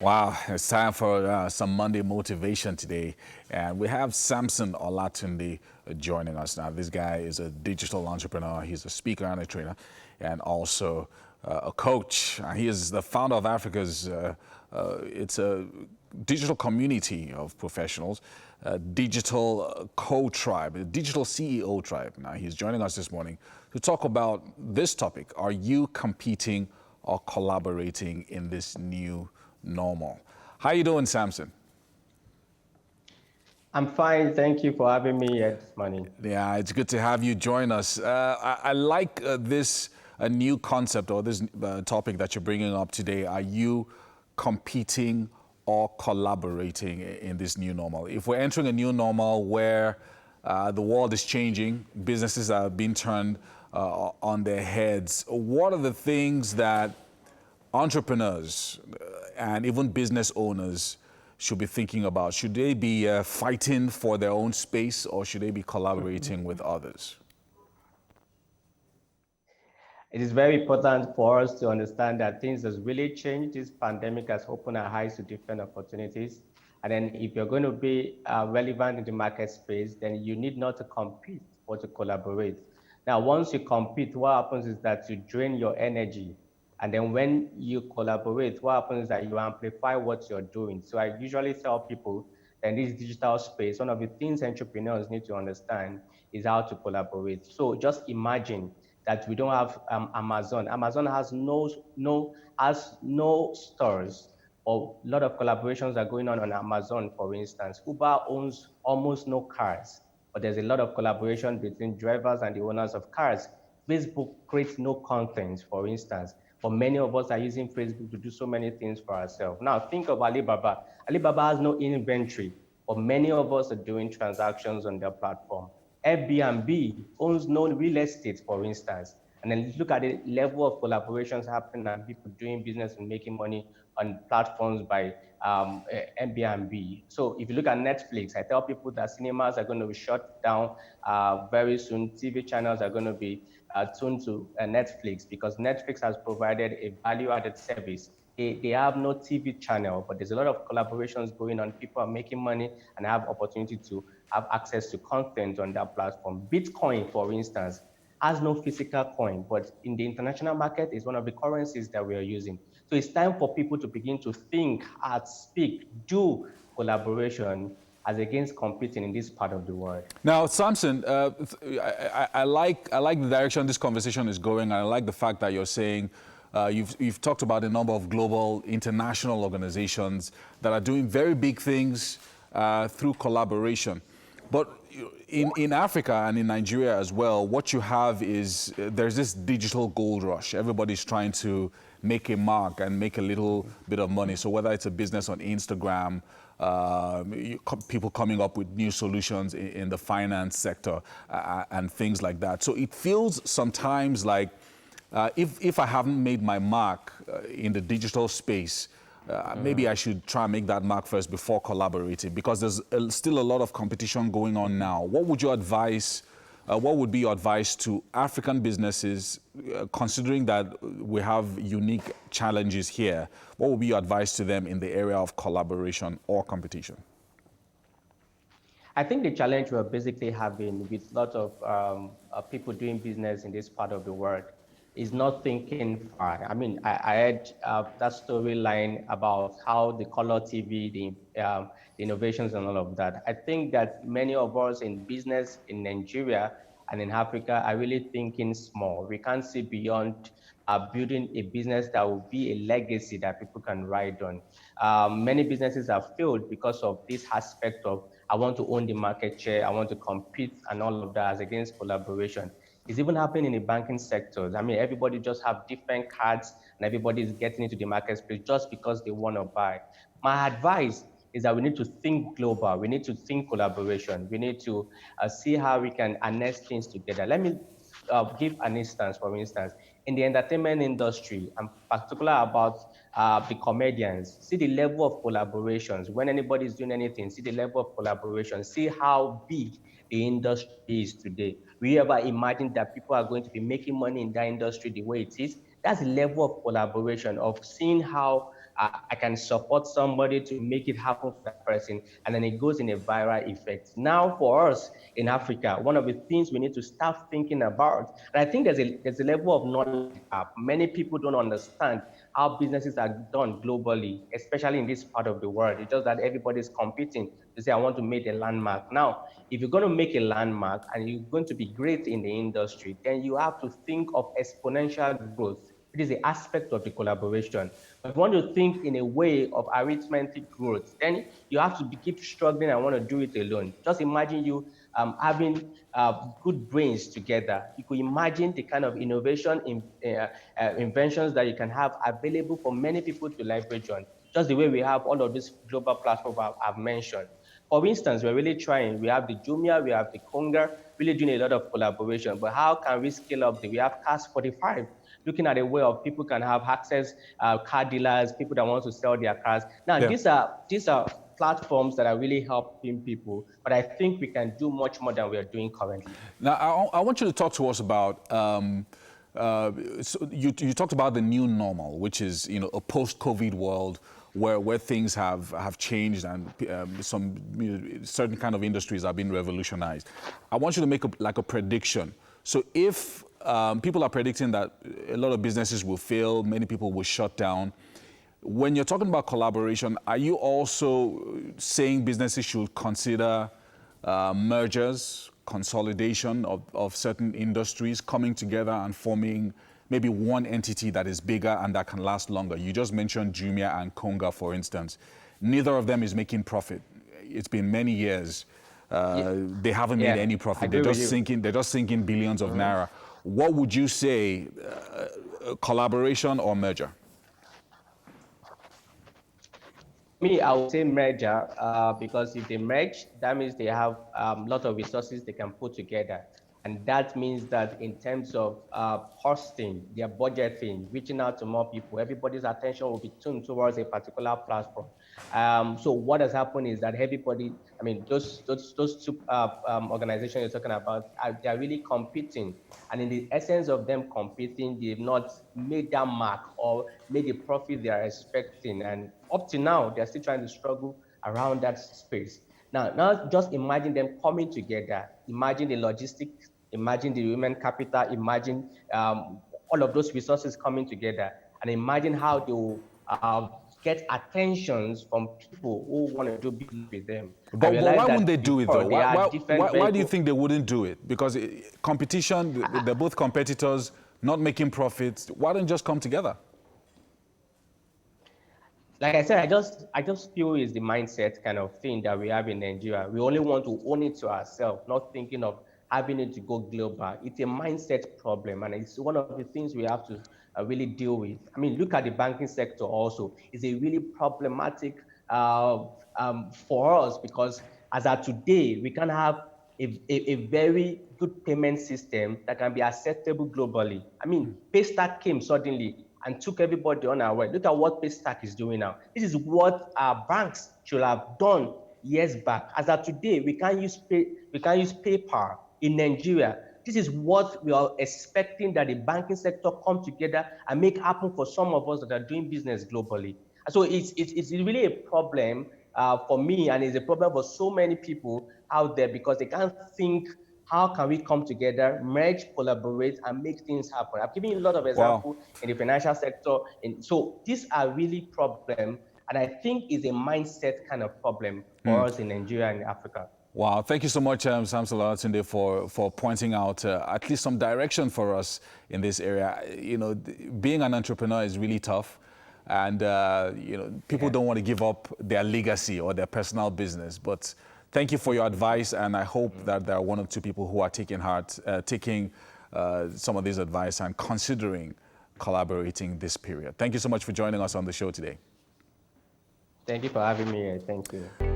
Wow, it's time for some Monday motivation today. And we have Samson Olatunde joining us now. This guy is a digital entrepreneur. He's a speaker and a trainer and also a coach. He is the founder of Africa's, it's a digital community of professionals, a digital co-tribe, a digital CEO tribe. Now, he's joining us this morning to talk about this topic. Are you competing or collaborating in this new normal? How you doing, Samson? I'm fine. Thank you for having me here this morning. Yeah, it's good to have you join us. I like this a new concept or this topic that you're bringing up today. Are you competing or collaborating in this new normal? If we're entering a new normal where the world is changing, businesses are being turned on their heads, what are the things that entrepreneurs and even business owners should be thinking about? Should they be fighting for their own space or should they be collaborating with others? It is very important for us to understand that things has really changed. This pandemic has opened our eyes to different opportunities. And then if you're going to be relevant in the market space, then you need not to compete or to collaborate. Now, once you compete, what happens is that you drain your energy. And then when you collaborate, what happens is that you amplify what you're doing. So I usually tell people that in this digital space, one of the things entrepreneurs need to understand is how to collaborate. So just imagine that we don't have Amazon. Amazon has no stores, or a lot of collaborations are going on Amazon, for instance. Uber owns almost no cars, but there's a lot of collaboration between drivers and the owners of cars. Facebook creates no content, for instance, but many of us are using Facebook to do so many things for ourselves. Now think of Alibaba. Alibaba has no inventory, but many of us are doing transactions on their platform. Airbnb owns no real estate, for instance. And then look at the level of collaborations happening and people doing business and making money on platforms by Airbnb. So if you look at Netflix, I tell people that cinemas are going to be shut down very soon. TV channels are going to be tuned to Netflix because Netflix has provided a value-added service. They have no TV channel, but there's a lot of collaborations going on. People are making money and have opportunity to have access to content on that platform. Bitcoin, for instance, has no physical coin, but in the international market is one of the currencies that we are using. So it's time for people to begin to think, act, speak, do collaboration as against competing in this part of the world. Now, Samson, I like the direction this conversation is going. I like the fact that you're saying you've talked about a number of global international organizations that are doing very big things through collaboration. But in Africa and in Nigeria as well, what you have is there's this digital gold rush. Everybody's trying to make a mark and make a little bit of money. So whether it's a business on Instagram, people coming up with new solutions in the finance sector and things like that. So it feels sometimes like if I haven't made my mark in the digital space, maybe I should try and make that mark first before collaborating because there's still a lot of competition going on now. What would your advice, what would be your advice to African businesses, considering that we have unique challenges here? What would be your advice to them in the area of collaboration or competition? I think the challenge we're basically having with lots of people doing business in this part of the world is not thinking far. I mean, I heard that storyline about how the color TV, the innovations and all of that. I think that many of us in business in Nigeria and in Africa are really thinking small. We can't see beyond building a business that will be a legacy that people can ride on. Many businesses have failed because of this aspect of I want to own the market share, I want to compete and all of that as against collaboration. It's even happening in the banking sectors. I mean, everybody just have different cards and everybody is getting into the market space just because they want to buy. My advice is that we need to think global. We need to think collaboration. We need to see how we can harness things together. Let me give an instance, for instance. In the entertainment industry, I'm particular about the comedians. See the level of collaborations. When anybody is doing anything, see the level of collaboration. See how big the industry is today. We ever imagine that people are going to be making money in that industry the way it is? That's the level of collaboration, of seeing how I can support somebody to make it happen for that person, and then it goes in a viral effect. Now, for us in Africa, one of the things we need to start thinking about, and I think there's a level of knowledge gap. Many people don't understand how businesses are done globally, especially in this part of the world. It's just that everybody's competing to say, I want to make a landmark. Now, if you're going to make a landmark and you're going to be great in the industry, then you have to think of exponential growth. It is the aspect of the collaboration. But if you want to think in a way of arithmetic growth, then you have to keep struggling and want to do it alone. Just imagine you having good brains together. You could imagine the kind of inventions that you can have available for many people to leverage on, just the way we have all of these global platforms I've mentioned. For instance, we're really trying. We have the Jumia, we have the Konga, really doing a lot of collaboration. But how can we scale up? We have Cars 45, looking at a way of people can have access, car dealers, people that want to sell their cars. Now, these are platforms that are really helping people, but I think we can do much more than we are doing currently. Now, I want you to talk to us about, so you talked about the new normal, which is, a post-COVID world where things have changed and some certain kind of industries are being revolutionized. I want you to make a prediction. So if people are predicting that a lot of businesses will fail, many people will shut down, when you're talking about collaboration, are you also saying businesses should consider mergers, consolidation of certain industries, coming together and forming maybe one entity that is bigger and that can last longer? You just mentioned Jumia and Konga, for instance. Neither of them is making profit. It's been many years. They haven't made any profit. They're just sinking billions of naira. What would you say, collaboration or merger? Me, I would say merger, because if they merge, that means they have a lot of resources they can put together. And that means that in terms of costing, their budgeting, reaching out to more people, everybody's attention will be tuned towards a particular platform. So what has happened is that everybody, I mean, those two organizations you're talking about, they're really competing. And in the essence of them competing, they've not made that mark or made the profit they are expecting. And up to now, they're still trying to struggle around that space. Now just imagine them coming together. Imagine the logistics, imagine the human capital, imagine all of those resources coming together, and imagine how they will get attentions from people who want to do business with them. But why wouldn't they do it, though? Why do you think they wouldn't do it? Because competition, they're both competitors, not making profits. Why don't just come together? Like I said, I just feel it's the mindset kind of thing that we have in Nigeria. We only want to own it to ourselves, not thinking of having it to go global. It's a mindset problem, and it's one of the things we have to really deal with. I mean, look at the banking sector also. It's a really problematic for us, because as of today, we can have a very good payment system that can be acceptable globally. I mean, Paystack came suddenly and took everybody on our way. Look at what Paystack is doing now. This is what our banks should have done years back. As of today, we can't use PayPal in Nigeria. This is what we are expecting, that the banking sector come together and make happen for some of us that are doing business globally. So it's really a problem for me, and it's a problem for so many people out there, because they can't think, how can we come together, merge, collaborate, and make things happen? I've given you a lot of examples in the financial sector. So these are really problems, and I think it's a mindset kind of problem for us in Nigeria and Africa. Wow, thank you so much, Samson Olatunde, for pointing out at least some direction for us in this area. Being an entrepreneur is really tough, and people don't want to give up their legacy or their personal business. But thank you for your advice, and I hope that there are one or two people who are taking some of this advice and considering collaborating this period. Thank you so much for joining us on the show today. Thank you for having me here. Thank you.